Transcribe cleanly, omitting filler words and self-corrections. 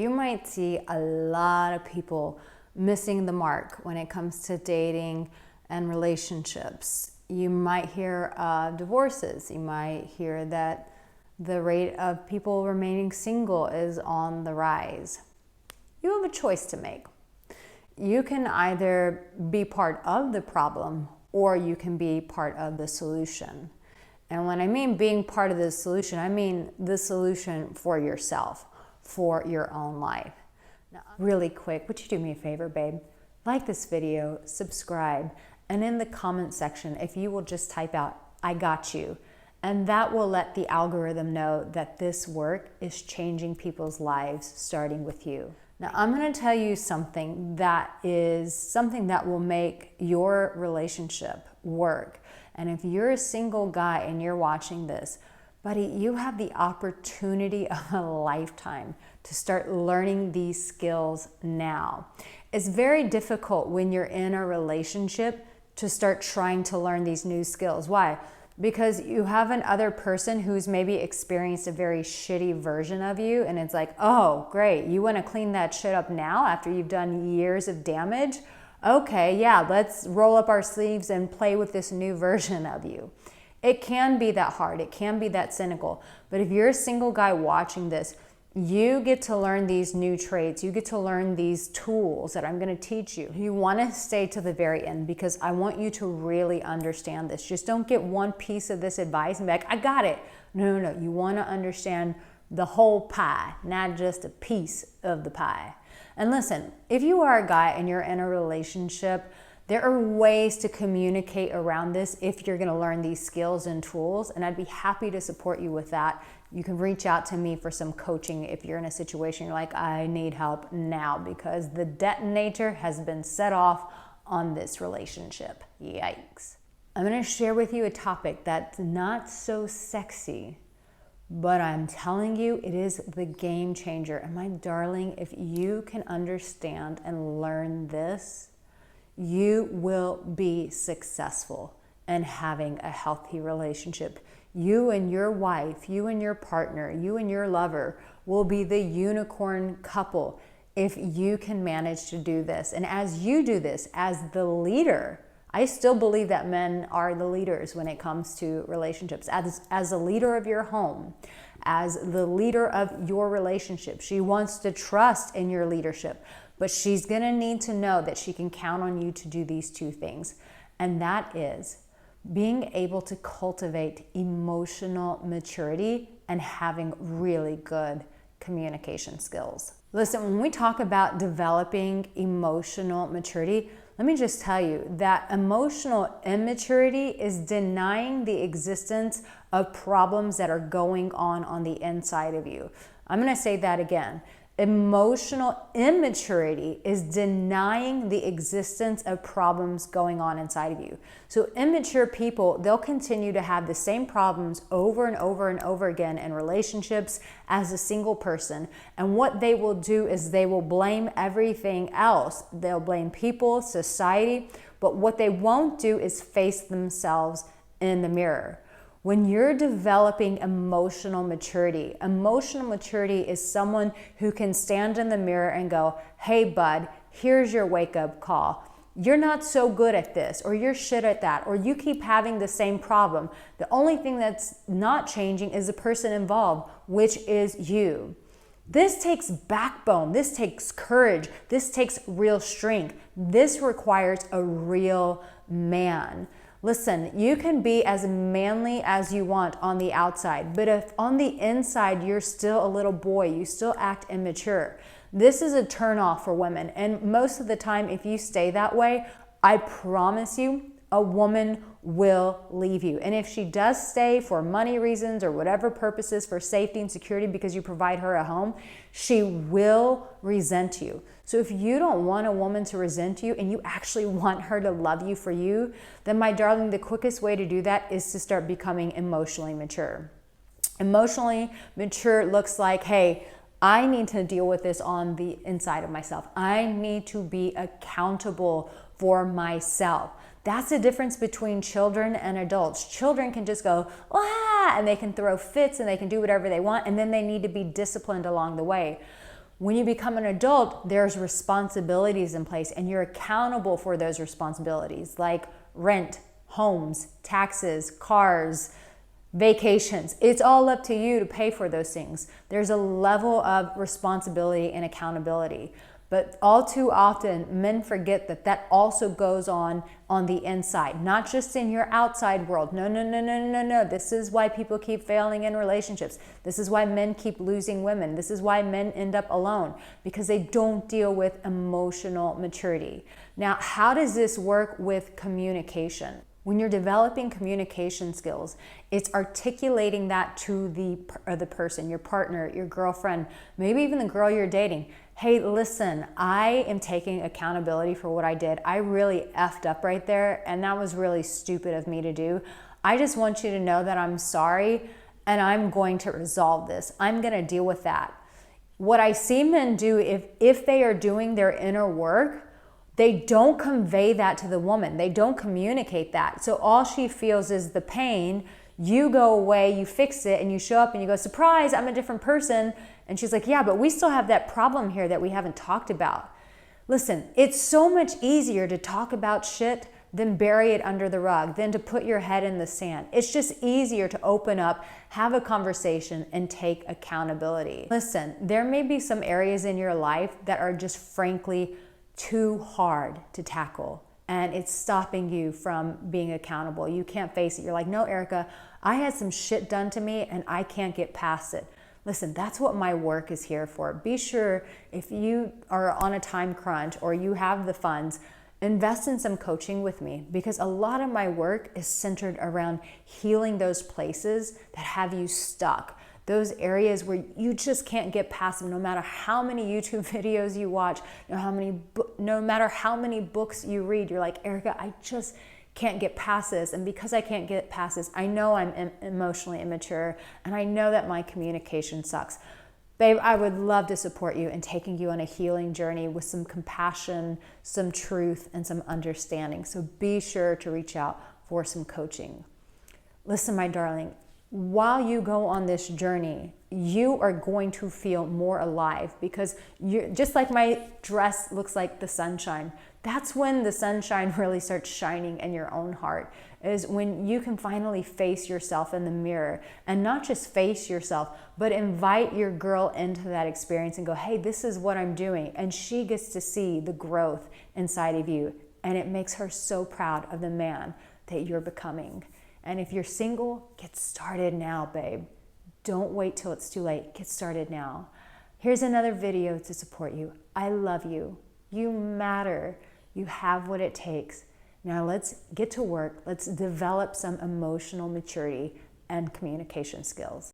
You might see a lot of people missing the mark when it comes to dating and relationships. You might hear of divorces. You might hear that the rate of people remaining single is on the rise. You have a choice to make. You can either be part of the problem or you can be part of the solution. And when I mean being part of the solution, I mean the solution for yourself, for your own life. Now, really quick, would you do me a favor, babe? Like this video, subscribe, and in the comment section, if you will just type out, "I got you," and that will let the algorithm know that this work is changing people's lives, starting with you. Now, I'm going to tell you something that will make your relationship work. And if you're a single guy and you're watching this, buddy, you have the opportunity of a lifetime to start learning these skills now. It's very difficult when you're in a relationship to start trying to learn these new skills. Why? Because you have another person who's maybe experienced a very shitty version of you, and it's like, oh, great, you want to clean that shit up now after you've done years of damage? Okay, yeah, let's roll up our sleeves and play with this new version of you. It can be that hard. It can be that cynical. But if you're a single guy watching this, you get to learn these new traits. You get to learn these tools that I'm going to teach you. You want to stay to the very end because I want you to really understand this. Just don't get one piece of this advice and be like, I got it. No. You want to understand the whole pie, not just a piece of the pie. And listen, if you are a guy and you're in a relationship, there are ways to communicate around this if you're going to learn these skills and tools, and I'd be happy to support you with that. You can reach out to me for some coaching if you're in a situation you're like, I need help now because the detonator has been set off on this relationship. Yikes. I'm going to share with you a topic that's not so sexy, but I'm telling you, it is the game changer. And my darling, if you can understand and learn this, you will be successful in having a healthy relationship. You and your wife, you and your partner, you and your lover will be the unicorn couple if you can manage to do this. And as you do this, as the leader, I still believe that men are the leaders when it comes to relationships. As a leader of your home, as the leader of your relationship, she wants to trust in your leadership, but she's going to need to know that she can count on you to do these two things. And that is being able to cultivate emotional maturity and having really good communication skills. Listen, when we talk about developing emotional maturity, let me just tell you that emotional immaturity is denying the existence of problems that are going on the inside of you. I'm going to say that again. Emotional immaturity is denying the existence of problems going on inside of you. So immature people, they'll continue to have the same problems over and over and over again in relationships as a single person. And what they will do is they will blame everything else. They'll blame people, society, but what they won't do is face themselves in the mirror. When you're developing emotional maturity is someone who can stand in the mirror and go, hey bud, here's your wake-up call. You're not so good at this, or you're shit at that, or you keep having the same problem. The only thing that's not changing is the person involved, which is you. This takes backbone, this takes courage, this takes real strength. This requires a real man. Listen, you can be as manly as you want on the outside, but if on the inside you're still a little boy, you still act immature, this is a turnoff for women. And most of the time, if you stay that way, I promise you, a woman will leave you. And if she does stay for money reasons or whatever purposes, for safety and security because you provide her a home, she will resent you. So if you don't want a woman to resent you and you actually want her to love you for you, then my darling, the quickest way to do that is to start becoming emotionally mature. Emotionally mature looks like, hey, I need to deal with this on the inside of myself. I need to be accountable for myself. That's the difference between children and adults. Children can just go, ah, and they can throw fits and they can do whatever they want, and then they need to be disciplined along the way. When you become an adult, there's responsibilities in place and you're accountable for those responsibilities, like rent, homes, taxes, cars, vacations. It's all up to you to pay for those things. There's a level of responsibility and accountability. But all too often, men forget that that also goes on the inside, not just in your outside world. No, no, no, no, no, no. This is why people keep failing in relationships. This is why men keep losing women. This is why men end up alone, because they don't deal with emotional maturity. Now, how does this work with communication? When you're developing communication skills, it's articulating that to the person, your partner, your girlfriend, maybe even the girl you're dating. Hey, listen, I am taking accountability for what I did. I really effed up right there, and that was really stupid of me to do. I just want you to know that I'm sorry, and I'm going to resolve this. I'm going to deal with that. What I see men do, if they are doing their inner work, they don't convey that to the woman. They don't communicate that. So all she feels is the pain. You go away, you fix it, and you show up and you go, surprise, I'm a different person. And she's like, yeah, but we still have that problem here that we haven't talked about. Listen, it's so much easier to talk about shit than bury it under the rug, than to put your head in the sand. It's just easier to open up, have a conversation, and take accountability. Listen, there may be some areas in your life that are just frankly too hard to tackle, and it's stopping you from being accountable. You can't face it. You're like, no, Arica, I had some shit done to me and I can't get past it. Listen, that's what my work is here for. Be sure, if you are on a time crunch or you have the funds, invest in some coaching with me, because a lot of my work is centered around healing those places that have you stuck. Those areas where you just can't get past them, no matter how many YouTube videos you watch, no matter how many books you read. You're like, Arica, I just can't get past this. And because I can't get past this, I know I'm emotionally immature, and I know that my communication sucks. Babe, I would love to support you in taking you on a healing journey with some compassion, some truth, and some understanding. So be sure to reach out for some coaching. Listen, my darling, while you go on this journey, you are going to feel more alive, because you're just like my dress looks like the sunshine. That's when the sunshine really starts shining in your own heart, is when you can finally face yourself in the mirror, and not just face yourself, but invite your girl into that experience and go, hey, this is what I'm doing. And she gets to see the growth inside of you. And it makes her so proud of the man that you're becoming. And if you're single, get started now, babe. Don't wait till it's too late. Get started now. Here's another video to support you. I love you. You matter. You have what it takes. Now let's get to work. Let's develop some emotional maturity and communication skills.